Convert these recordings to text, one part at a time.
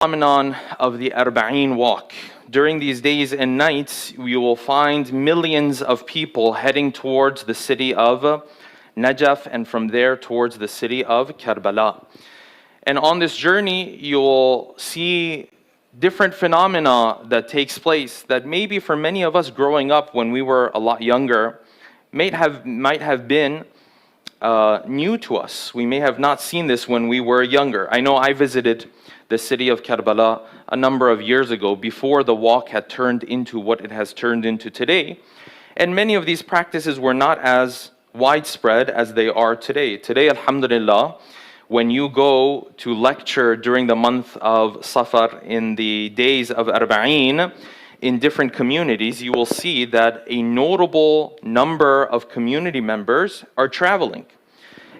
Phenomenon of the Arbaeen walk. During these days and nights, you will find millions of people heading towards the city of Najaf and from there towards the city of Karbala. And on this journey, you'll see different phenomena that takes place that maybe for many of us growing up when we were a lot younger might have been new to us. We may have not seen this when we were younger. I know I visited the city of Karbala a number of years ago before the walk had turned into what it has turned into today. And many of these practices were not as widespread as they are today. Today, alhamdulillah, when you go to lecture during the month of Safar in the days of Arbaeen in different communities, you will see that a notable number of community members are traveling.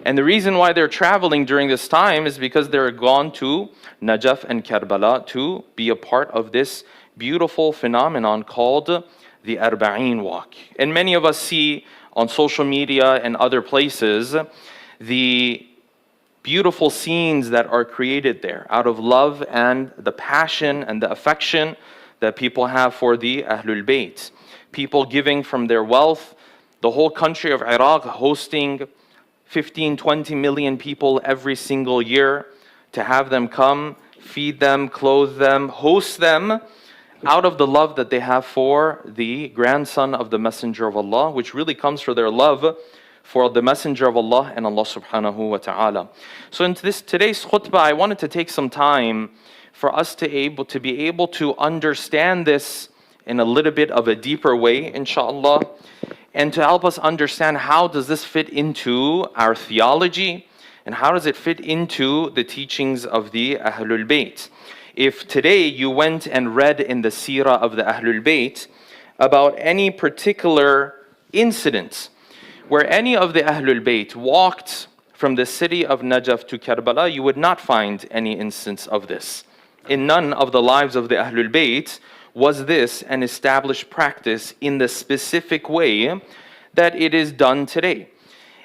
And the reason why they're traveling during this time is because they're gone to Najaf and Karbala to be a part of this beautiful phenomenon called the Arbaeen walk. And many of us see on social media and other places the beautiful scenes that are created there out of love and the passion and the affection that people have for the Ahlul Bayt. People giving from their wealth, the whole country of Iraq hosting 15, 20 million people every single year to have them come, feed them, clothe them, host them out of the love that they have for the grandson of the Messenger of Allah, which really comes from their love for the Messenger of Allah and Allah subhanahu wa ta'ala. So in today's khutbah, I wanted to take some time for us to be able to understand this in a little bit of a deeper way, inshallah, and to help us understand how does this fit into our theology and how does it fit into the teachings of the Ahlul Bayt. If today you went and read in the seerah of the Ahlul Bayt about any particular incident where any of the Ahlul Bayt walked from the city of Najaf to Karbala, you would not find any instance of this. In none of the lives of the Ahlul Bayt was this an established practice in the specific way that it is done today.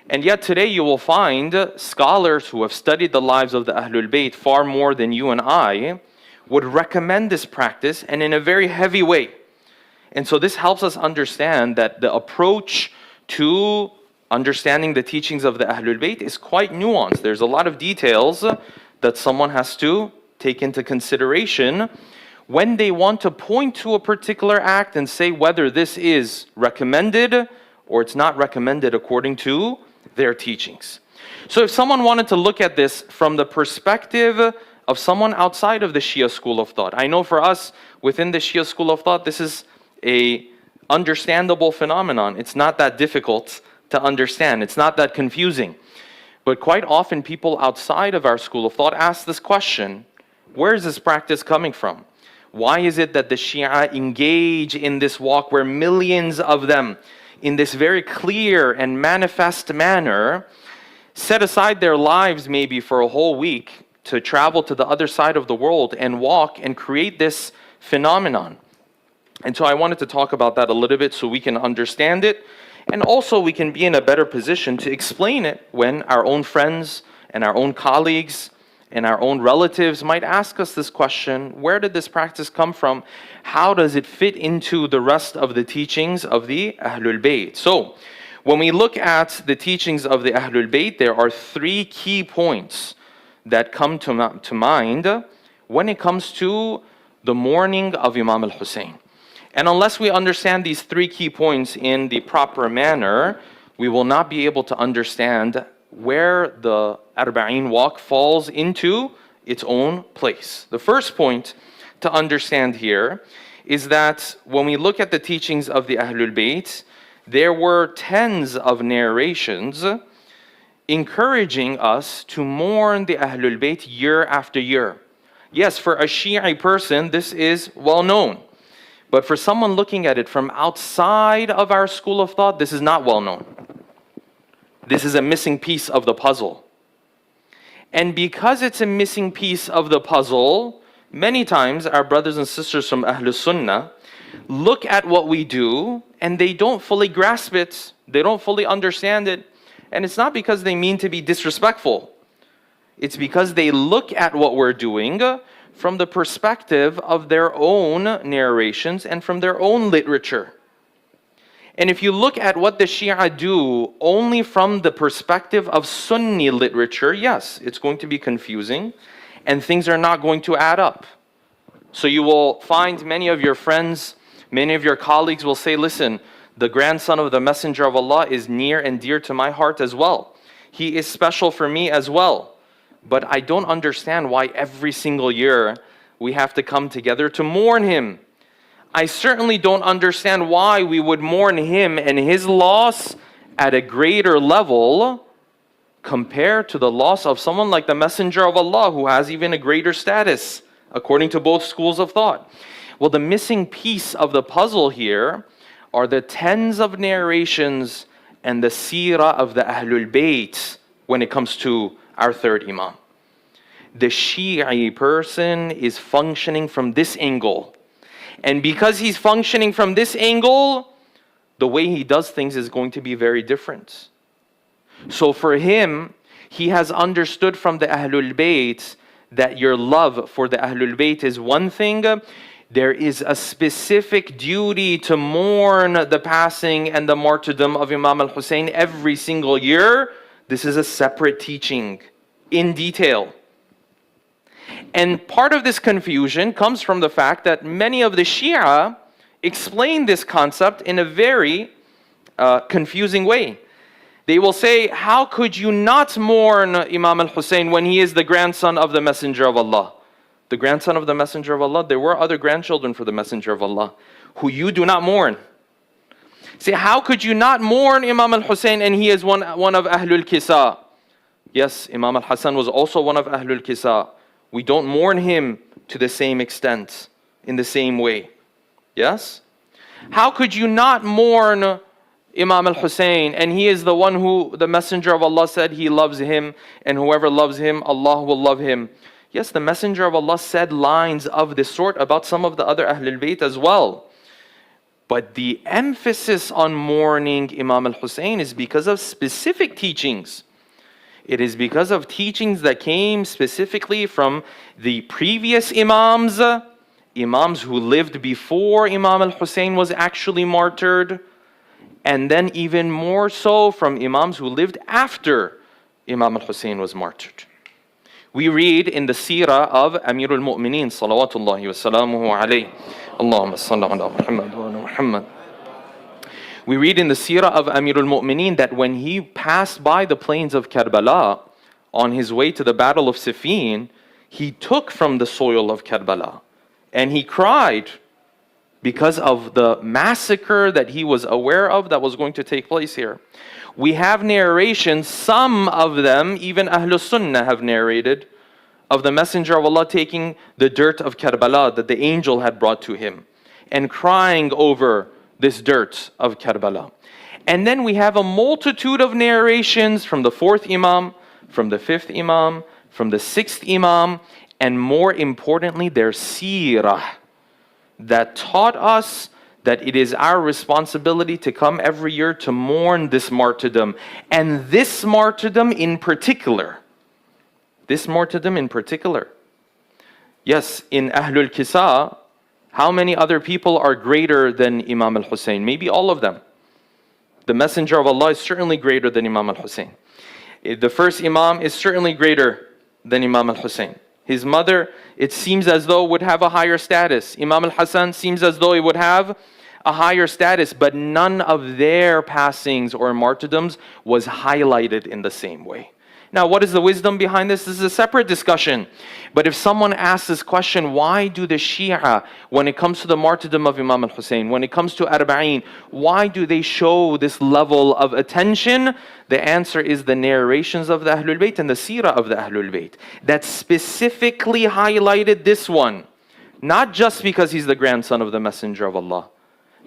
And yet today you will find scholars who have studied the lives of the Ahlul Bayt far more than you and I would recommend this practice, and in a very heavy way. And so this helps us understand that the approach to understanding the teachings of the Ahlul Bayt is quite nuanced. There's a lot of details that someone has to take into consideration when they want to point to a particular act and say whether this is recommended or it's not recommended according to their teachings. So if someone wanted to look at this from the perspective of someone outside of the Shia school of thought, I know for us within the Shia school of thought, this is a understandable phenomenon. It's not that difficult to understand. It's not that confusing. But quite often people outside of our school of thought ask this question: where is this practice coming from? Why is it that the Shia engage in this walk where millions of them, in this very clear and manifest manner, set aside their lives maybe for a whole week to travel to the other side of the world and walk and create this phenomenon? And so I wanted to talk about that a little bit so we can understand it, and also we can be in a better position to explain it when our own friends and our own colleagues and our own relatives might ask us this question: where did this practice come from? How does it fit into the rest of the teachings of the Ahlul Bayt? So, when we look at the teachings of the Ahlul Bayt, there are three key points that come to mind when it comes to the mourning of Imam Hussain. And unless we understand these three key points in the proper manner, we will not be able to understand where the Arbaeen walk falls into its own place. The first point to understand here is that when we look at the teachings of the Ahlul Bayt, there were tens of narrations encouraging us to mourn the Ahlul Bayt year after year. Yes, for a Shi'i person, this is well known. But for someone looking at it from outside of our school of thought, this is not well known. This is a missing piece of the puzzle. And because it's a missing piece of the puzzle, many times our brothers and sisters from Ahlus Sunnah look at what we do and they don't fully grasp it, they don't fully understand it. And it's not because they mean to be disrespectful. It's because they look at what we're doing from the perspective of their own narrations and from their own literature. And if you look at what the Shia do only from the perspective of Sunni literature, yes, it's going to be confusing and things are not going to add up. So you will find many of your friends, many of your colleagues will say, listen, the grandson of the Messenger of Allah is near and dear to my heart as well. He is special for me as well. But I don't understand why every single year we have to come together to mourn him. I certainly don't understand why we would mourn him and his loss at a greater level compared to the loss of someone like the Messenger of Allah, who has even a greater status, according to both schools of thought. Well, the missing piece of the puzzle here are the tens of narrations and the seerah of the Ahlul Bayt when it comes to our third Imam. The Shi'i person is functioning from this angle. And because he's functioning from this angle, the way he does things is going to be very different. So for him, he has understood from the Ahlul Bayt that your love for the Ahlul Bayt is one thing. There is a specific duty to mourn the passing and the martyrdom of Imam Hussain every single year. This is a separate teaching in detail. And part of this confusion comes from the fact that many of the Shia explain this concept in a very confusing way. They will say, how could you not mourn Imam al-Hussein when he is the grandson of the Messenger of Allah? The grandson of the Messenger of Allah, there were other grandchildren for the Messenger of Allah who you do not mourn. Say, how could you not mourn Imam al-Hussein and he is one of Ahlul Kisa? Yes, Imam al-Hassan was also one of Ahlul Kisa. We don't mourn him to the same extent, in the same way. Yes? How could you not mourn Imam al-Hussein and he is the one who the Messenger of Allah said he loves him and whoever loves him, Allah will love him. Yes, the Messenger of Allah said lines of this sort about some of the other Ahlul Bayt as well. But the emphasis on mourning Imam al-Hussein is because of specific teachings. It is because of teachings that came specifically from the previous Imams, Imams who lived before Imam al-Hussein was actually martyred, and then even more so from Imams who lived after Imam al-Hussein was martyred. We read in the seerah of Amirul Mu'mineen, salawatullahi wa salamuhu alayhi. Allahumma salli ala Muhammad wa ala Muhammad. We read in the seerah of Amirul Mu'mineen that when he passed by the plains of Karbala on his way to the battle of Siffin, he took from the soil of Karbala and he cried because of the massacre that he was aware of that was going to take place here. We have narrations, some of them, even Ahlus Sunnah have narrated, of the Messenger of Allah taking the dirt of Karbala that the angel had brought to him and crying over this dirt of Karbala. And then we have a multitude of narrations from the fourth Imam, from the fifth Imam, from the sixth Imam, and more importantly, their seerah that taught us that it is our responsibility to come every year to mourn this martyrdom. And this martyrdom in particular. Yes, in Ahlul Kisa, how many other people are greater than Imam al-Hussein? Maybe all of them. The Messenger of Allah is certainly greater than Imam al-Hussein. The first Imam is certainly greater than Imam al-Hussein. His mother, it seems as though would have a higher status. Imam al-Hassan seems as though he would have a higher status, but none of their passings or martyrdoms was highlighted in the same way. Now, what is the wisdom behind this? This is a separate discussion. But if someone asks this question, why do the Shia, when it comes to the martyrdom of Imam al-Hussein, when it comes to Arbaeen, why do they show this level of attention? The answer is the narrations of the Ahlul Bayt and the seerah of the Ahlul Bayt that specifically highlighted this one. Not just because he's the grandson of the Messenger of Allah.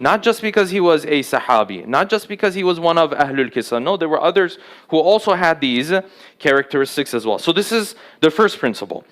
Not just because he was a Sahabi, not just because he was one of Ahlul Kisa. No, there were others who also had these characteristics as well. So this is the first principle.